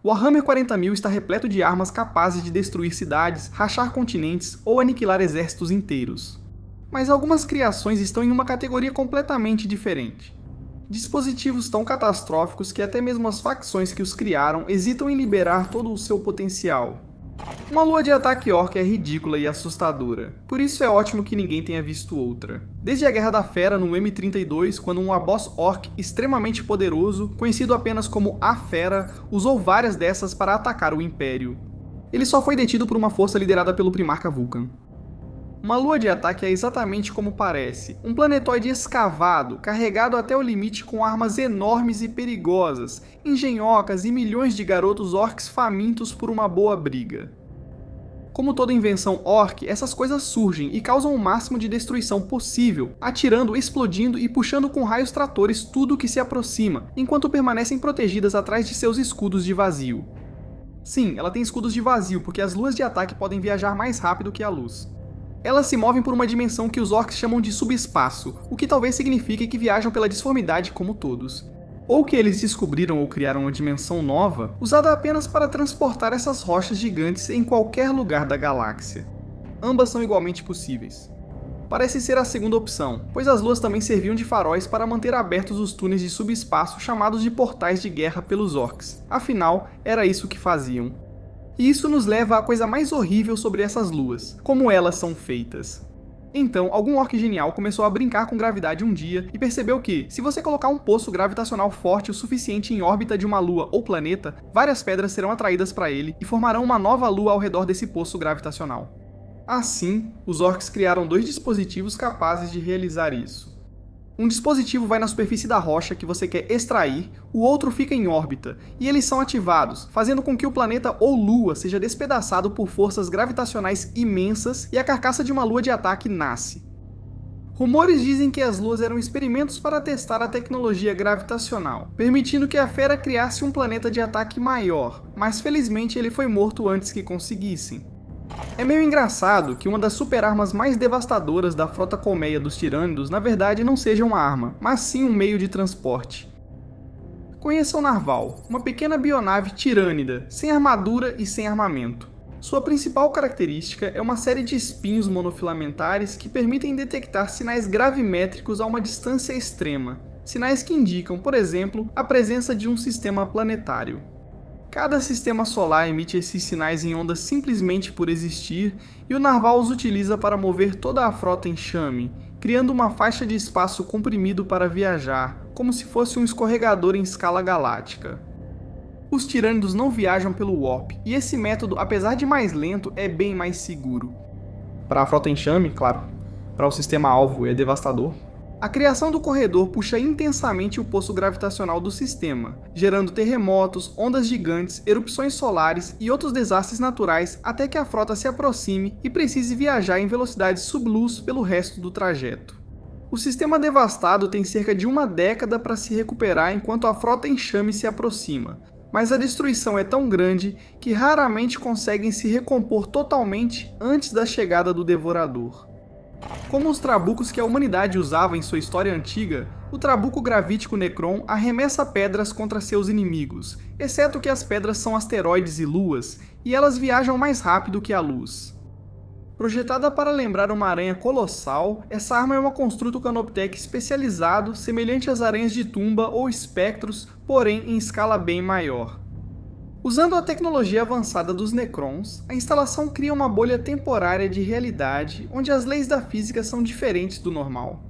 O Warhammer 40.000 está repleto de armas capazes de destruir cidades, rachar continentes ou aniquilar exércitos inteiros. Mas algumas criações estão em uma categoria completamente diferente. Dispositivos tão catastróficos que até mesmo as facções que os criaram hesitam em liberar todo o seu potencial. Uma lua de ataque orc é ridícula e assustadora, por isso é ótimo que ninguém tenha visto outra. Desde a Guerra da Fera no M32, quando um Aboss Orc extremamente poderoso, conhecido apenas como A Fera, usou várias dessas para atacar o Império. Ele só foi detido por uma força liderada pelo Primarca Vulcan. Uma lua de ataque é exatamente como parece, um planetoide escavado, carregado até o limite com armas enormes e perigosas, engenhocas e milhões de garotos orcs famintos por uma boa briga. Como toda invenção orc, essas coisas surgem e causam o máximo de destruição possível, atirando, explodindo e puxando com raios tratores tudo o que se aproxima, enquanto permanecem protegidas atrás de seus escudos de vazio. Sim, ela tem escudos de vazio porque as luas de ataque podem viajar mais rápido que a luz. Elas se movem por uma dimensão que os orcs chamam de subespaço, o que talvez signifique que viajam pela disformidade como todos. Ou que eles descobriram ou criaram uma dimensão nova, usada apenas para transportar essas rochas gigantes em qualquer lugar da galáxia. Ambas são igualmente possíveis. Parece ser a segunda opção, pois as luas também serviam de faróis para manter abertos os túneis de subespaço chamados de portais de guerra pelos orcs. Afinal, era isso que faziam. E isso nos leva à coisa mais horrível sobre essas luas, como elas são feitas. Então, algum orc genial começou a brincar com gravidade um dia e percebeu que, se você colocar um poço gravitacional forte o suficiente em órbita de uma lua ou planeta, várias pedras serão atraídas para ele e formarão uma nova lua ao redor desse poço gravitacional. Assim, os orcs criaram dois dispositivos capazes de realizar isso. Um dispositivo vai na superfície da rocha que você quer extrair, o outro fica em órbita, e eles são ativados, fazendo com que o planeta ou lua seja despedaçado por forças gravitacionais imensas e a carcaça de uma lua de ataque nasce. Rumores dizem que as luas eram experimentos para testar a tecnologia gravitacional, permitindo que a Fera criasse um planeta de ataque maior, mas felizmente ele foi morto antes que conseguissem. É meio engraçado que uma das super armas mais devastadoras da frota colmeia dos tirânidos na verdade não seja uma arma, mas sim um meio de transporte. Conheça o Narval, uma pequena bionave tirânida, sem armadura e sem armamento. Sua principal característica é uma série de espinhos monofilamentares que permitem detectar sinais gravimétricos a uma distância extrema, sinais que indicam, por exemplo, a presença de um sistema planetário. Cada sistema solar emite esses sinais em ondas simplesmente por existir, e o Narval os utiliza para mover toda a frota em chame, criando uma faixa de espaço comprimido para viajar, como se fosse um escorregador em escala galáctica. Os tirânidos não viajam pelo Warp, e esse método, apesar de mais lento, é bem mais seguro. Para a frota em chame, claro. Para o sistema-alvo é devastador. A criação do corredor puxa intensamente o poço gravitacional do sistema, gerando terremotos, ondas gigantes, erupções solares e outros desastres naturais até que a frota se aproxime e precise viajar em velocidades subluz pelo resto do trajeto. O sistema devastado tem cerca de uma década para se recuperar enquanto a frota em chame se aproxima, mas a destruição é tão grande que raramente conseguem se recompor totalmente antes da chegada do Devorador. Como os trabucos que a humanidade usava em sua história antiga, o trabuco gravítico Necron arremessa pedras contra seus inimigos, exceto que as pedras são asteroides e luas, e elas viajam mais rápido que a luz. Projetada para lembrar uma aranha colossal, essa arma é uma construto canoptec especializado, semelhante às aranhas de tumba ou espectros, porém em escala bem maior. Usando a tecnologia avançada dos Necrons, a instalação cria uma bolha temporária de realidade onde as leis da física são diferentes do normal.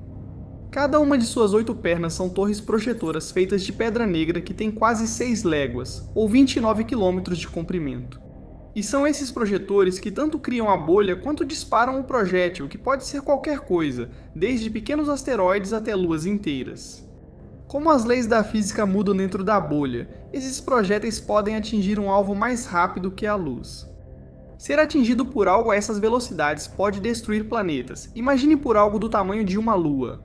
Cada uma de suas 8 pernas são torres projetoras feitas de pedra negra que tem quase 6 léguas, ou 29 km de comprimento. E são esses projetores que tanto criam a bolha quanto disparam o projétil, que pode ser qualquer coisa, desde pequenos asteroides até luas inteiras. Como as leis da física mudam dentro da bolha, esses projéteis podem atingir um alvo mais rápido que a luz. Ser atingido por algo a essas velocidades pode destruir planetas, imagine por algo do tamanho de uma lua.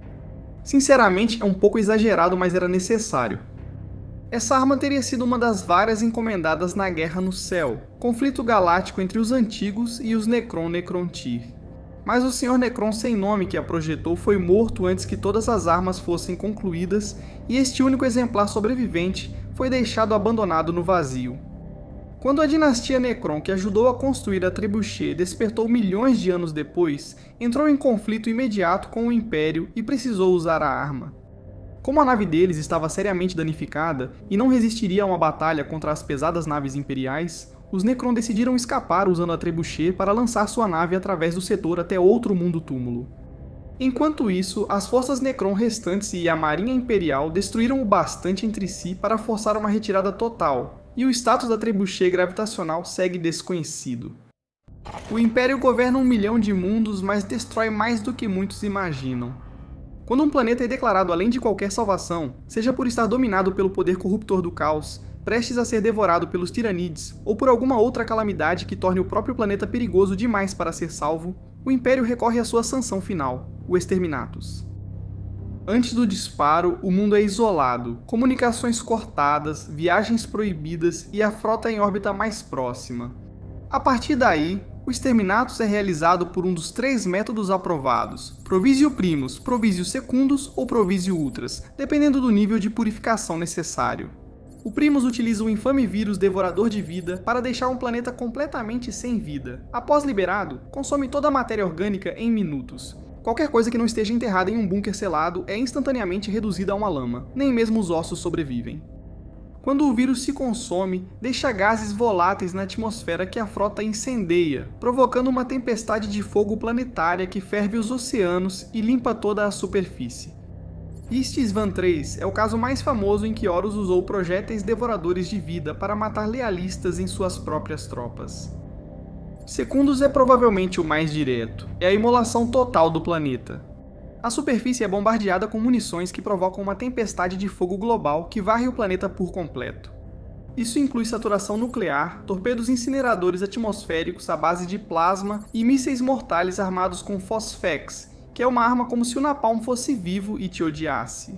Sinceramente, é um pouco exagerado, mas era necessário. Essa arma teria sido uma das várias encomendadas na Guerra no Céu, conflito galáctico entre os antigos e os Necron-Necrontyr. Mas o Sr. Necron sem nome que a projetou foi morto antes que todas as armas fossem concluídas, e este único exemplar sobrevivente foi deixado abandonado no vazio. Quando a dinastia Necron, que ajudou a construir a Trebuchet, despertou milhões de anos depois, entrou em conflito imediato com o Império e precisou usar a arma. Como a nave deles estava seriamente danificada e não resistiria a uma batalha contra as pesadas naves imperiais, os Necron decidiram escapar usando a Trebuchet para lançar sua nave através do setor até outro mundo túmulo. Enquanto isso, as forças Necron restantes e a Marinha Imperial destruíram o bastante entre si para forçar uma retirada total, e o status da Trebuchet gravitacional segue desconhecido. O Império governa 1 milhão de mundos, mas destrói mais do que muitos imaginam. Quando um planeta é declarado além de qualquer salvação, seja por estar dominado pelo poder corruptor do caos, prestes a ser devorado pelos Tiranides, ou por alguma outra calamidade que torne o próprio planeta perigoso demais para ser salvo, o Império recorre à sua sanção final, o Exterminatus. Antes do disparo, o mundo é isolado, comunicações cortadas, viagens proibidas e a frota em órbita mais próxima. A partir daí, o Exterminatus é realizado por um dos 3 métodos aprovados, Provisio Primus, Provisio Secundus ou Provisio Ultras, dependendo do nível de purificação necessário. O Primus utiliza o infame vírus devorador de vida para deixar um planeta completamente sem vida. Após liberado, consome toda a matéria orgânica em minutos. Qualquer coisa que não esteja enterrada em um bunker selado é instantaneamente reduzida a uma lama, nem mesmo os ossos sobrevivem. Quando o vírus se consome, deixa gases voláteis na atmosfera que a frota incendeia, provocando uma tempestade de fogo planetária que ferve os oceanos e limpa toda a superfície. Istis Van 3 é o caso mais famoso em que Horus usou projéteis devoradores de vida para matar lealistas em suas próprias tropas. Secundus é provavelmente o mais direto, é a imolação total do planeta. A superfície é bombardeada com munições que provocam uma tempestade de fogo global que varre o planeta por completo. Isso inclui saturação nuclear, torpedos incineradores atmosféricos à base de plasma e mísseis mortais armados com Phosphex, que é uma arma como se o Napalm fosse vivo e te odiasse.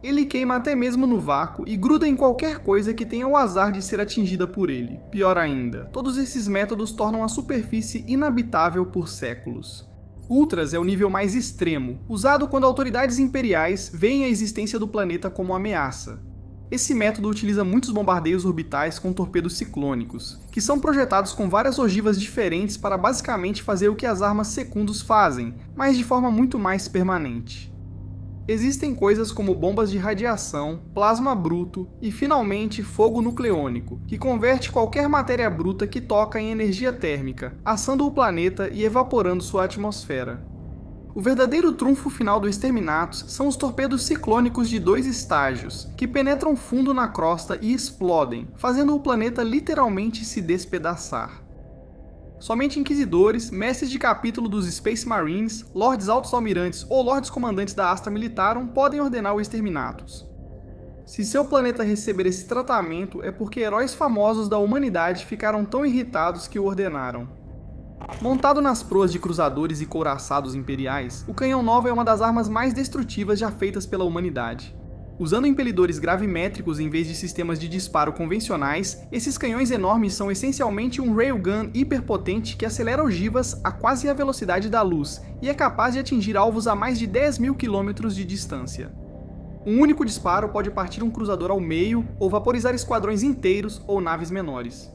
Ele queima até mesmo no vácuo e gruda em qualquer coisa que tenha o azar de ser atingida por ele. Pior ainda, todos esses métodos tornam a superfície inabitável por séculos. Ultras é o nível mais extremo, usado quando autoridades imperiais veem a existência do planeta como ameaça. Esse método utiliza muitos bombardeios orbitais com torpedos ciclônicos, que são projetados com várias ogivas diferentes para basicamente fazer o que as armas Secundus fazem, mas de forma muito mais permanente. Existem coisas como bombas de radiação, plasma bruto e, finalmente, fogo nucleônico, que converte qualquer matéria bruta que toca em energia térmica, assando o planeta e evaporando sua atmosfera. O verdadeiro trunfo final do Exterminatus são os torpedos ciclônicos de 2 estágios, que penetram fundo na crosta e explodem, fazendo o planeta literalmente se despedaçar. Somente inquisidores, mestres de capítulo dos Space Marines, lords altos almirantes ou lords comandantes da Astra Militarum podem ordenar o Exterminatus. Se seu planeta receber esse tratamento é porque heróis famosos da humanidade ficaram tão irritados que o ordenaram. Montado nas proas de cruzadores e couraçados imperiais, o canhão nova é uma das armas mais destrutivas já feitas pela humanidade. Usando impelidores gravimétricos em vez de sistemas de disparo convencionais, esses canhões enormes são essencialmente um railgun hiperpotente que acelera ogivas a quase a velocidade da luz e é capaz de atingir alvos a mais de 10.000 km de distância. Um único disparo pode partir um cruzador ao meio ou vaporizar esquadrões inteiros ou naves menores.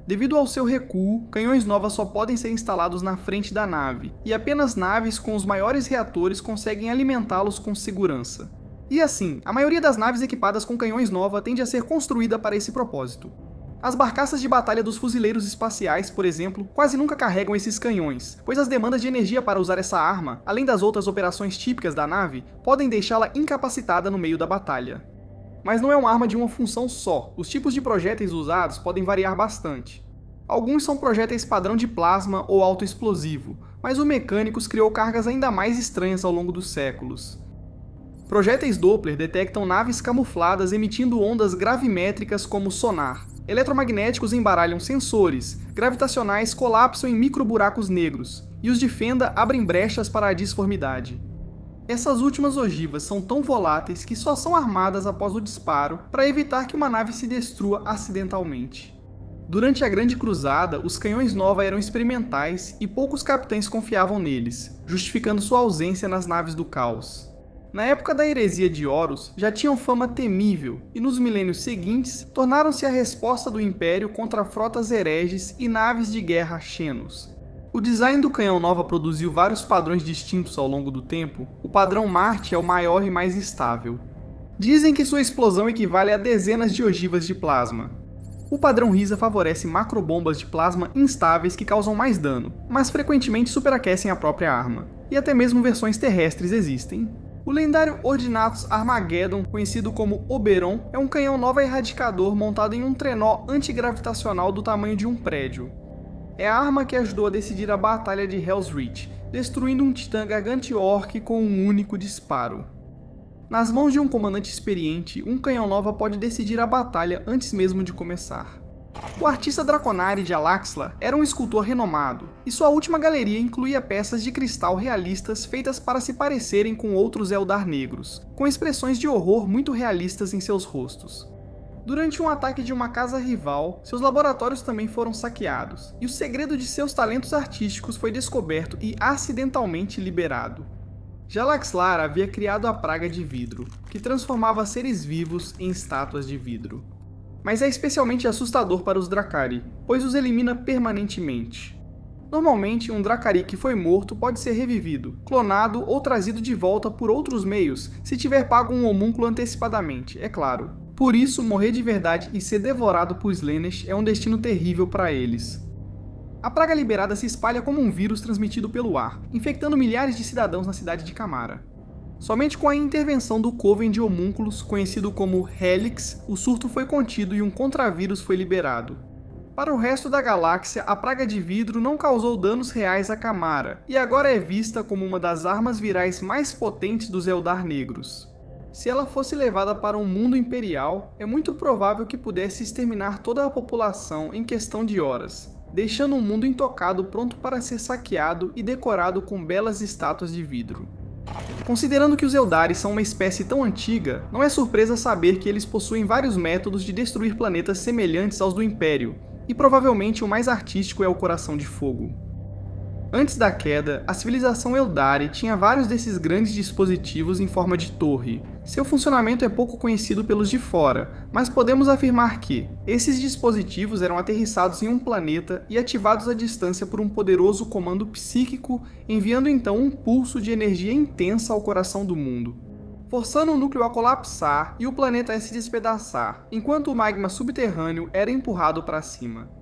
Devido ao seu recuo, canhões novas só podem ser instalados na frente da nave, e apenas naves com os maiores reatores conseguem alimentá-los com segurança. E assim, a maioria das naves equipadas com canhões nova tende a ser construída para esse propósito. As barcaças de batalha dos fuzileiros espaciais, por exemplo, quase nunca carregam esses canhões, pois as demandas de energia para usar essa arma, além das outras operações típicas da nave, podem deixá-la incapacitada no meio da batalha. Mas não é uma arma de uma função só, os tipos de projéteis usados podem variar bastante. Alguns são projéteis padrão de plasma ou autoexplosivo, mas o Mechanicus criou cargas ainda mais estranhas ao longo dos séculos. Projéteis Doppler detectam naves camufladas emitindo ondas gravimétricas como sonar. Eletromagnéticos embaralham sensores, gravitacionais colapsam em microburacos negros, e os de fenda abrem brechas para a disformidade. Essas últimas ogivas são tão voláteis que só são armadas após o disparo para evitar que uma nave se destrua acidentalmente. Durante a Grande Cruzada, os canhões Nova eram experimentais e poucos capitães confiavam neles, justificando sua ausência nas naves do caos. Na época da heresia de Horus, já tinham fama temível, e nos milênios seguintes, tornaram-se a resposta do Império contra frotas hereges e naves de guerra Xenos. O design do canhão Nova produziu vários padrões distintos ao longo do tempo. O padrão Marte é o maior e mais estável. Dizem que sua explosão equivale a dezenas de ogivas de plasma. O padrão Risa favorece macrobombas de plasma instáveis que causam mais dano, mas frequentemente superaquecem a própria arma. E até mesmo versões terrestres existem. O lendário Ordinatus Armageddon, conhecido como Oberon, é um canhão Nova erradicador montado em um trenó antigravitacional do tamanho de um prédio. É a arma que ajudou a decidir a Batalha de Hell's Reach, destruindo um titã Gargantiorque com um único disparo. Nas mãos de um comandante experiente, um canhão Nova pode decidir a batalha antes mesmo de começar. O artista Draconari de Alaxla era um escultor renomado, e sua última galeria incluía peças de cristal realistas feitas para se parecerem com outros Eldar negros, com expressões de horror muito realistas em seus rostos. Durante um ataque de uma casa rival, seus laboratórios também foram saqueados, e o segredo de seus talentos artísticos foi descoberto e acidentalmente liberado. Jalaxlar havia criado a Praga de Vidro, que transformava seres vivos em estátuas de vidro. Mas é especialmente assustador para os Drakari, pois os elimina permanentemente. Normalmente, um Drakari que foi morto pode ser revivido, clonado ou trazido de volta por outros meios, se tiver pago um homúnculo antecipadamente, é claro. Por isso, morrer de verdade e ser devorado por Slaanesh é um destino terrível para eles. A praga liberada se espalha como um vírus transmitido pelo ar, infectando milhares de cidadãos na cidade de Kamara. Somente com a intervenção do Coven de Homúnculos, conhecido como Helix, o surto foi contido e um contravírus foi liberado. Para o resto da galáxia, a Praga de Vidro não causou danos reais a Kamara, e agora é vista como uma das armas virais mais potentes dos Eldar Negros. Se ela fosse levada para um mundo imperial, é muito provável que pudesse exterminar toda a população em questão de horas, deixando um mundo intocado pronto para ser saqueado e decorado com belas estátuas de vidro. Considerando que os Eldares são uma espécie tão antiga, não é surpresa saber que eles possuem vários métodos de destruir planetas semelhantes aos do Império, e provavelmente o mais artístico é o Coração de Fogo. Antes da queda, a civilização Eldari tinha vários desses grandes dispositivos em forma de torre. Seu funcionamento é pouco conhecido pelos de fora, mas podemos afirmar que esses dispositivos eram aterrissados em um planeta e ativados à distância por um poderoso comando psíquico, enviando então um pulso de energia intensa ao coração do mundo, forçando o núcleo a colapsar e o planeta a se despedaçar, enquanto o magma subterrâneo era empurrado para cima.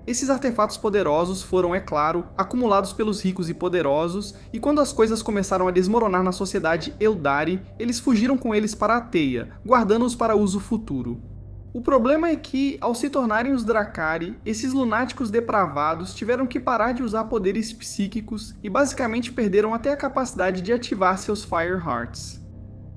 Esses artefatos poderosos foram, é claro, acumulados pelos ricos e poderosos, e quando as coisas começaram a desmoronar na sociedade Eldari, eles fugiram com eles para a Teia, guardando-os para uso futuro. O problema é que, ao se tornarem os Drakari, esses lunáticos depravados tiveram que parar de usar poderes psíquicos e basicamente perderam até a capacidade de ativar seus Fire Hearts.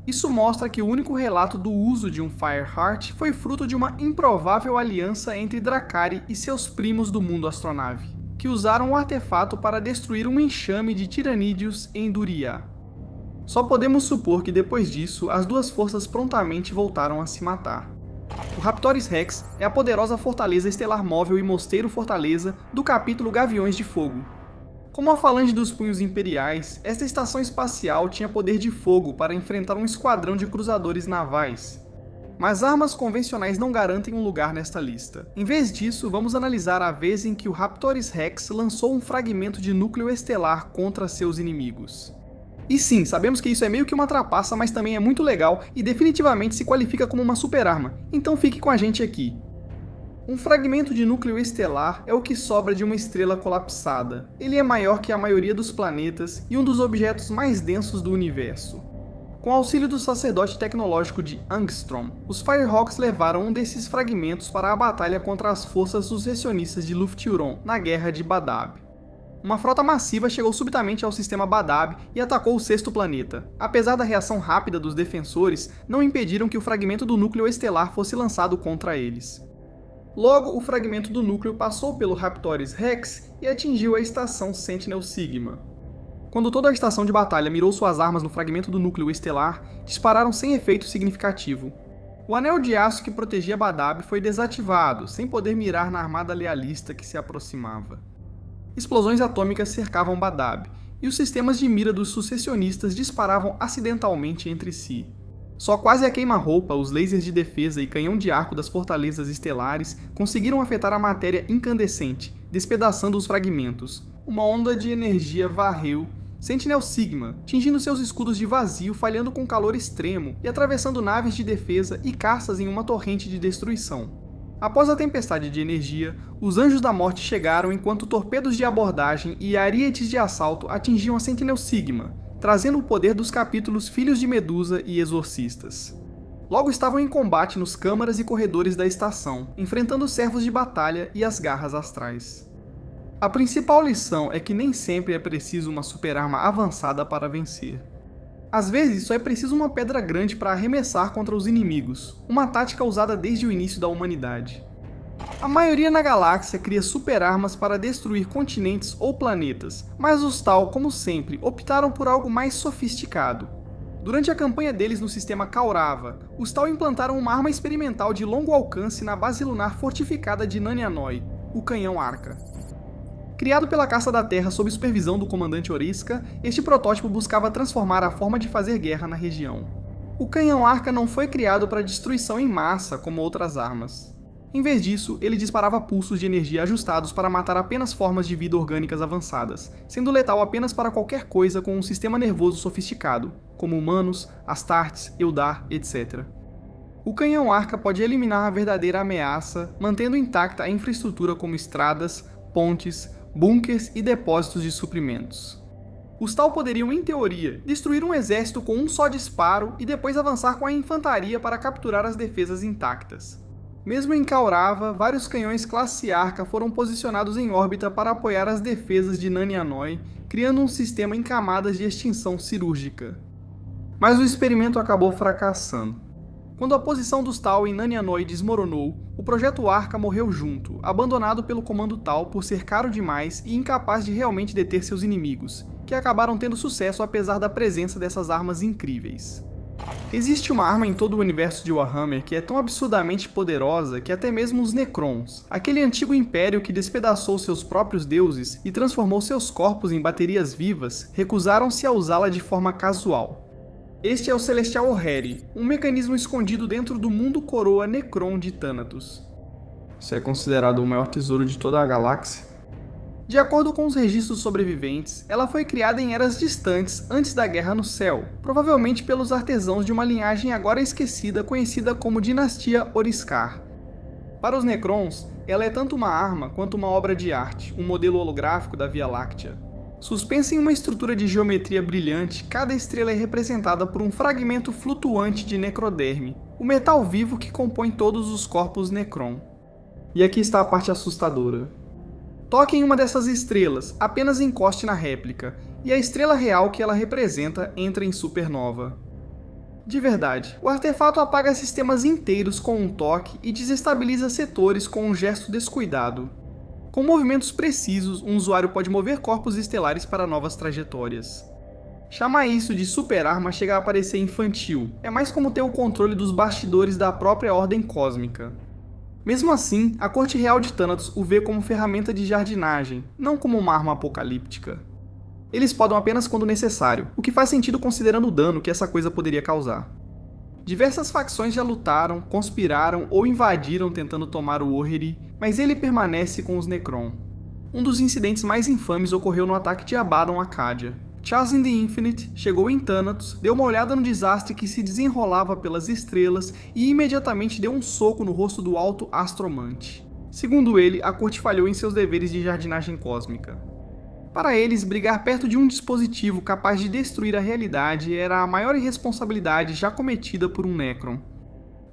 Isso mostra que o único relato do uso de um Fire Heart foi fruto de uma improvável aliança entre Drakari e seus primos do mundo astronave, que usaram o artefato para destruir um enxame de tiranídeos em Duria. Só podemos supor que depois disso, as duas forças prontamente voltaram a se matar. O Raptores Rex é a poderosa fortaleza estelar móvel e mosteiro fortaleza do capítulo Gaviões de Fogo. Como a falange dos punhos imperiais, esta estação espacial tinha poder de fogo para enfrentar um esquadrão de cruzadores navais. Mas armas convencionais não garantem um lugar nesta lista. Em vez disso, vamos analisar a vez em que o Raptores Rex lançou um fragmento de núcleo estelar contra seus inimigos. E sim, sabemos que isso é meio que uma trapaça, mas também é muito legal e definitivamente se qualifica como uma super arma, então fique com a gente aqui. Um fragmento de núcleo estelar é o que sobra de uma estrela colapsada. Ele é maior que a maioria dos planetas e um dos objetos mais densos do universo. Com o auxílio do sacerdote tecnológico de Angstrom, os Firehawks levaram um desses fragmentos para a batalha contra as forças sucessionistas de Lufturon na Guerra de Badab. Uma frota massiva chegou subitamente ao sistema Badab e atacou o sexto planeta. Apesar da reação rápida dos defensores, não impediram que o fragmento do núcleo estelar fosse lançado contra eles. Logo, o fragmento do núcleo passou pelo Raptores Rex e atingiu a estação Sentinel Sigma. Quando toda a estação de batalha mirou suas armas no fragmento do núcleo estelar, dispararam sem efeito significativo. O anel de aço que protegia Badab foi desativado, sem poder mirar na armada lealista que se aproximava. Explosões atômicas cercavam Badab, e os sistemas de mira dos sucessionistas disparavam acidentalmente entre si. Só quase a queima-roupa, os lasers de defesa e canhão de arco das fortalezas estelares conseguiram afetar a matéria incandescente, despedaçando os fragmentos. Uma onda de energia varreu Sentinel Sigma, tingindo seus escudos de vazio, falhando com calor extremo e atravessando naves de defesa e caças em uma torrente de destruição. Após a tempestade de energia, os Anjos da Morte chegaram enquanto torpedos de abordagem e arietes de assalto atingiam a Sentinel Sigma, trazendo o poder dos capítulos Filhos de Medusa e Exorcistas. Logo estavam em combate nos câmaras e corredores da estação, enfrentando os servos de batalha e as garras astrais. A principal lição é que nem sempre é preciso uma super-arma avançada para vencer. Às vezes só é preciso uma pedra grande para arremessar contra os inimigos, uma tática usada desde o início da humanidade. A maioria na galáxia cria super-armas para destruir continentes ou planetas, mas os Tau, como sempre, optaram por algo mais sofisticado. Durante a campanha deles no sistema Kaurava, os Tau implantaram uma arma experimental de longo alcance na base lunar fortificada de Nanianoi, o Canhão Arca. Criado pela Caça da Terra sob supervisão do comandante Oriska, este protótipo buscava transformar a forma de fazer guerra na região. O Canhão Arca não foi criado para destruição em massa como outras armas. Em vez disso, ele disparava pulsos de energia ajustados para matar apenas formas de vida orgânicas avançadas, sendo letal apenas para qualquer coisa com um sistema nervoso sofisticado, como humanos, Astartes, Eldar, etc. O Canhão Arca pode eliminar a verdadeira ameaça, mantendo intacta a infraestrutura como estradas, pontes, bunkers e depósitos de suprimentos. Os Tau poderiam, em teoria, destruir um exército com um só disparo e depois avançar com a infantaria para capturar as defesas intactas. Mesmo em Kaurava, vários canhões classe Arca foram posicionados em órbita para apoiar as defesas de Nanianoi, criando um sistema em camadas de extinção cirúrgica. Mas o experimento acabou fracassando. Quando a posição dos Tau em Nanianoi desmoronou, o projeto Arca morreu junto, abandonado pelo comando Tau por ser caro demais e incapaz de realmente deter seus inimigos, que acabaram tendo sucesso apesar da presença dessas armas incríveis. Existe uma arma em todo o universo de Warhammer que é tão absurdamente poderosa que até mesmo os Necrons, aquele antigo império que despedaçou seus próprios deuses e transformou seus corpos em baterias vivas, recusaram-se a usá-la de forma casual. Este é o Celestial O'Hare, um mecanismo escondido dentro do mundo coroa Necron de Thanatos. Isso é considerado o maior tesouro de toda a galáxia. De acordo com os registros sobreviventes, ela foi criada em eras distantes antes da Guerra no Céu, provavelmente pelos artesãos de uma linhagem agora esquecida conhecida como Dinastia Oriskar. Para os Necrons, ela é tanto uma arma quanto uma obra de arte, um modelo holográfico da Via Láctea. Suspensa em uma estrutura de geometria brilhante, cada estrela é representada por um fragmento flutuante de necroderme, o metal vivo que compõe todos os corpos Necron. E aqui está a parte assustadora. Toque em uma dessas estrelas, apenas encoste na réplica, e a estrela real que ela representa entra em supernova. De verdade, o artefato apaga sistemas inteiros com um toque e desestabiliza setores com um gesto descuidado. Com movimentos precisos, um usuário pode mover corpos estelares para novas trajetórias. Chamar isso de super-arma chega a parecer infantil, é mais como ter o controle dos bastidores da própria ordem cósmica. Mesmo assim, a Corte Real de Thanatos o vê como ferramenta de jardinagem, não como uma arma apocalíptica. Eles podem apenas quando necessário, o que faz sentido considerando o dano que essa coisa poderia causar. Diversas facções já lutaram, conspiraram ou invadiram tentando tomar o O'Hare, mas ele permanece com os Necron. Um dos incidentes mais infames ocorreu no ataque de Abaddon a Cadia. Charles in the Infinite chegou em Thanatos, deu uma olhada no desastre que se desenrolava pelas estrelas e imediatamente deu um soco no rosto do Alto Astromante. Segundo ele, a corte falhou em seus deveres de jardinagem cósmica. Para eles, brigar perto de um dispositivo capaz de destruir a realidade era a maior irresponsabilidade já cometida por um Necron.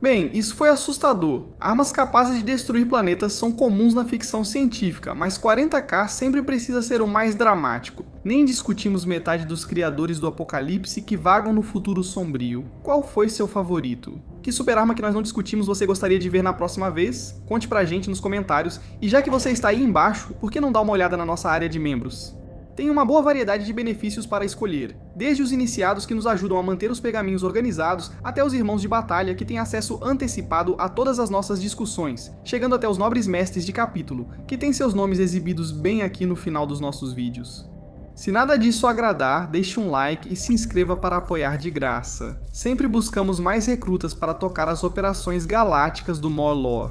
Bem, isso foi assustador. Armas capazes de destruir planetas são comuns na ficção científica, mas 40K sempre precisa ser o mais dramático. Nem discutimos metade dos criadores do Apocalipse que vagam no futuro sombrio. Qual foi seu favorito? Que super-arma que nós não discutimos você gostaria de ver na próxima vez? Conte pra gente nos comentários. E já que você está aí embaixo, por que não dar uma olhada na nossa área de membros? Tem uma boa variedade de benefícios para escolher, desde os iniciados que nos ajudam a manter os pergaminhos organizados, até os irmãos de batalha que têm acesso antecipado a todas as nossas discussões, chegando até os nobres mestres de capítulo, que têm seus nomes exibidos bem aqui no final dos nossos vídeos. Se nada disso agradar, deixe um like e se inscreva para apoiar de graça. Sempre buscamos mais recrutas para tocar as operações galácticas do Morlor.